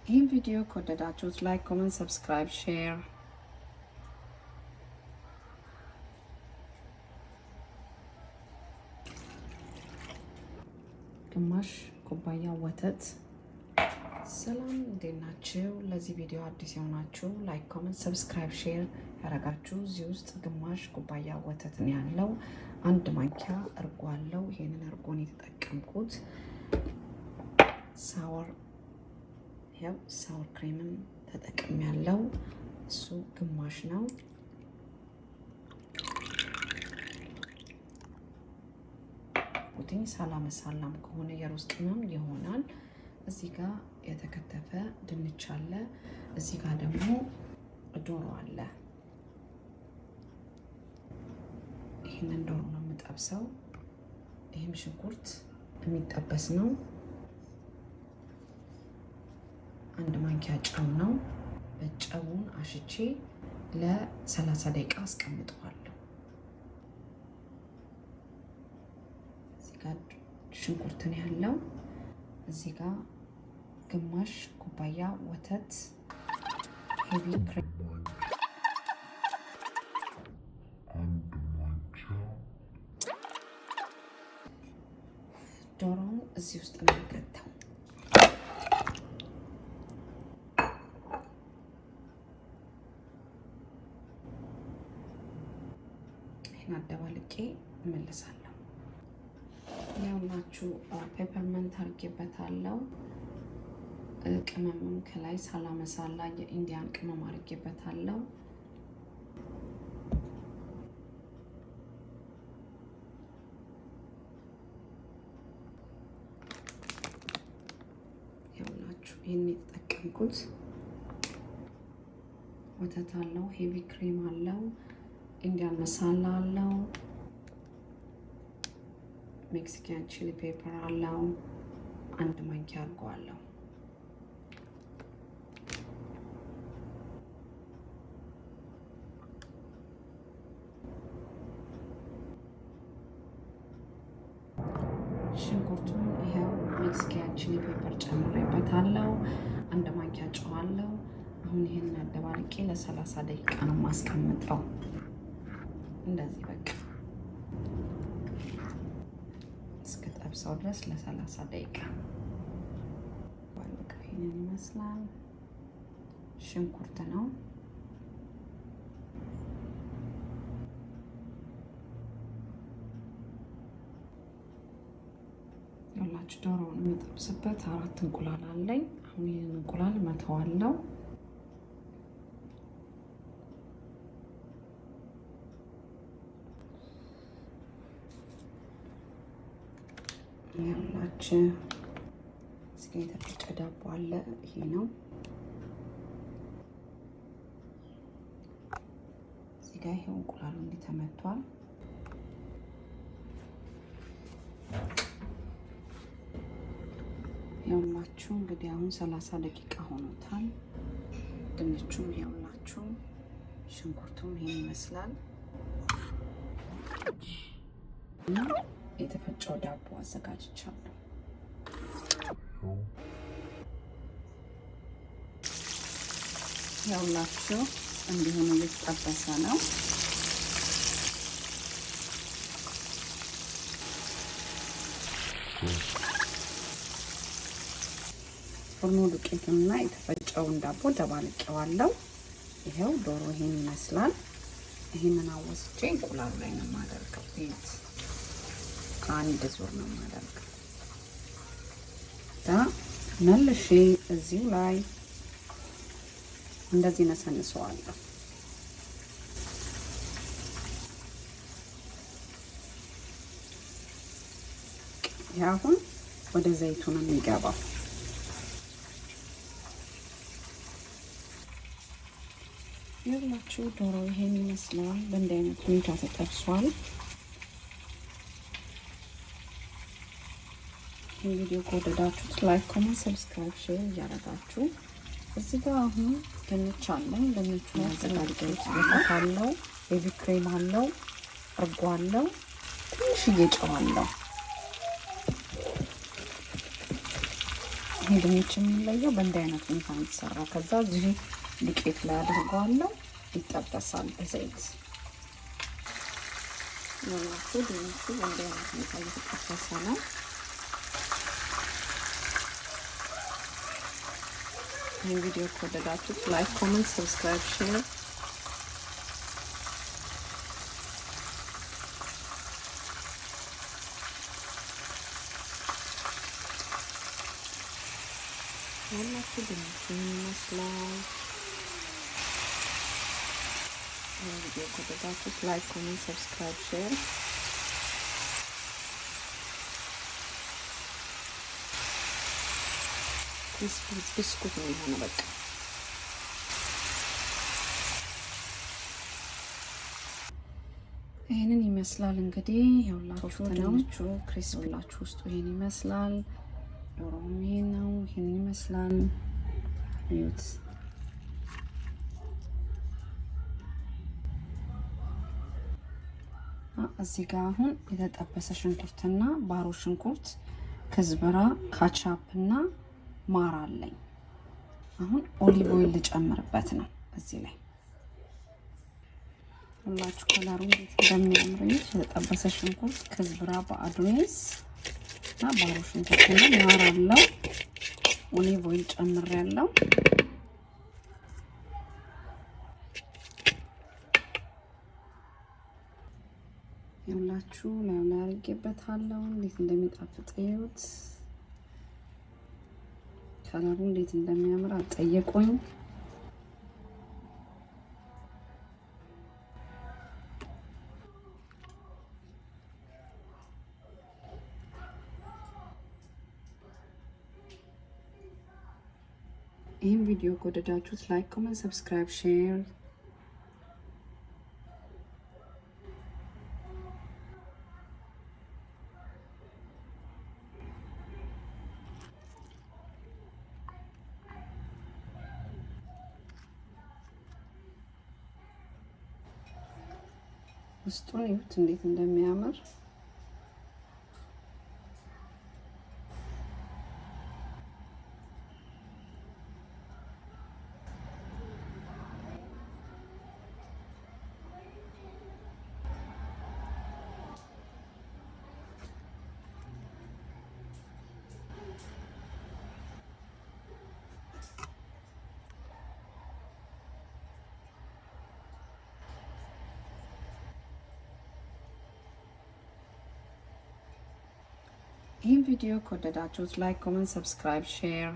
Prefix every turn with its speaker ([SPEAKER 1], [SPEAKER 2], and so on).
[SPEAKER 1] ይህን ቪዲዮ ከወደዳችሁት ላይክ፣ ኮሜንት፣ ሰብስክራይብ፣ ሼር ግማሽ ኩባያ ወተት። ሰላም እንዴት ናችሁ? ለዚህ ቪዲዮ አዲስ የሆናችሁ ላይክ፣ ኮሜንት፣ ሰብስክራይብ፣ ሼር ያደረጋችሁ እዚህ ውስጥ ግማሽ ኩባያ ወተት ነው ያለው። አንድ ማንኪያ እርጎ አለው። ይሄንን እርጎን የተጠቀምኩት ሳወር ክሬምን ተጠቅም ያለው እሱ ግማሽ ነው። ሳላም ከሆነ የሩዝ ቅመም ይሆናል። እዚህ ጋር የተከተፈ ድንች አለ። እዚህ ጋር ደግሞ ዶሮ አለ። ይሄንን ዶሮ ነው የምጠብሰው። ይሄም ሽንኩርት የሚጠበስ ነው። አንድ ማንኪያ ጨው ነው። በጨውን አሽቼ ለ30 ደቂቃ አስቀምጠዋለሁ። እዚህ ጋር ሽንኩርት ነው ያለው። እዚህ ጋር ግማሽ ኩባያ ወተት ሄቪ ክሬም፣ ዶሮውን እዚህ ውስጥ ነው የምከተው። ይሄን አደባልቄ እመለሳለሁ። ያውላችሁ ፔፐርመንት አድርጌበታለሁ። ቅመምም ከላይ ሳላመሳላ የኢንዲያን ቅመም አድርጌበታለሁ። ያውላችሁ ይህን የተጠቀምኩት ወተት አለው፣ ሄቪ ክሬም አለው፣ ኢንዲያን መሳላ አለው፣ ሜክሲካን ቺሊ ፔፐር አለው። አንድ ማንኪያ አድርገዋለሁ። ሽንኩርቱን ይሄው ሜክሲካን ቺሊ ፔፐር ጨምሬበታለሁ። አንድ ማንኪያ ጨው አለው። አሁን ይሄን አደባልቄ ለ30 ደቂቃ ነው የማስቀምጠው። እንደዚህ በቃ እስከጠብሰው ድረስ ለ30 ደቂቃ። በቃ ይሄንን ይመስላል። ሽንኩርት ነው። ያላችሁ ዶሮውን የምጠብስበት 4 እንቁላል አለኝ። አሁን ይሄን እንቁላል መተዋለሁ። ያላችሁ እዚህ ጋር የተፈጨ ዳቦ አለ። ይሄ ነው። እዚህ ጋር ይሄው እንቁላሉ እንዲህ ተመቷል። ያውላችሁ እንግዲህ አሁን 30 ደቂቃ ሆኖታል። ድንቹም ያውላችሁ፣ ሽንኩርቱም ይሄን ይመስላል። የተፈጨው ዳቦ አዘጋጅቻለሁ። ያውላችሁ እንዲሆነ እየተጠበሰ ነው። ፍርኖ ዱቄትና የተፈጨውን ዳቦ ደባልቄዋለሁ። ይሄው ዶሮ ይሄን ይመስላል። ይሄንን አወስቼ እንቁላሉ ላይ ነው የማደርገው። አንድ ዙር ነው የማደርገው። መልሼ እዚሁ ላይ እንደዚህ ነሰንሰዋለሁ። አሁን ወደ ዘይቱ ነው የሚገባው። ይኸውላችሁ ዶሮ ይሄን ይመስላል። በእንዲህ አይነት ሁኔታ ተጠብሷል። ይህ ቪዲዮ ከወደዳችሁት ላይክ፣ ኮሜንት፣ ሰብስክራይብ፣ ሼር እያደረጋችሁ እዚህ ጋር አሁን ድንች አለኝ። ድንቹን አዘጋጅቼ ወተት አለው፣ ቤቢ ክሬም አለው፣ እርጎ አለው፣ ትንሽዬ ጨው አለው። ይሄ ድንች የሚለየው በእንዲህ አይነት ሁኔታ የሚሰራ ከዛ እዚህ ዱቄት ላይ አድርገዋለሁ ይጠበሳል በዘይት ነው። ድንቹ በእንዲህ አይነት ሁኔታ እየተጠበሰ ነው። ይህን ቪዲዮ ከወደዳችሁት ላይክ፣ ኮሜንት፣ ሰብስክራይብ፣ ሼር ያላችሁ ድንቹን ይመስላል። ይህን ቪዲዮ ከወደዳችሁት ላይክ፣ ኮሜንት፣ ሰብስክራይብ፣ ሼር ብስኩት ነው የሆነ በቃ ይህንን ይመስላል። እንግዲህ ያውላችሁ ነው ክሪስፕላችሁ ውስጡ ይሄን ይመስላል። ዶሮም ይሄ ነው። ይሄን ይመስላል። እዩት። እዚህ ጋር አሁን የተጠበሰ ሽንኩርትና ባሮ ሽንኩርት፣ ከዝበራ፣ ካቻፕ እና ማር አለኝ። አሁን ኦሊቭ ኦይል ልጨምርበት ነው እዚህ ላይ ሁላችሁ ከለሩ እንዴት እንደሚያምር የተጠበሰ ሽንኩርት፣ ከዝበራ፣ በአዶኒስ እና ባሮ ሽንኩርት እና ማር አለው። ኦሊቭ ኦይል ጨምሬያለሁ። ሁላችሁ ላይ አድርጌበታለሁ። እንዴት እንደሚጣፍጥ እዩት። ከለሩ እንዴት እንደሚያምር አትጠይቁኝ። ይህን ቪዲዮ ከወደዳችሁት ላይክ፣ ኮሜንት፣ ሰብስክራይብ፣ ሼር ውስጡን ይሁት እንዴት እንደሚያምር ይህን ቪዲዮ ከወደዳችሁት ላይክ፣ ኮሜንት፣ ሰብስክራይብ፣ ሼር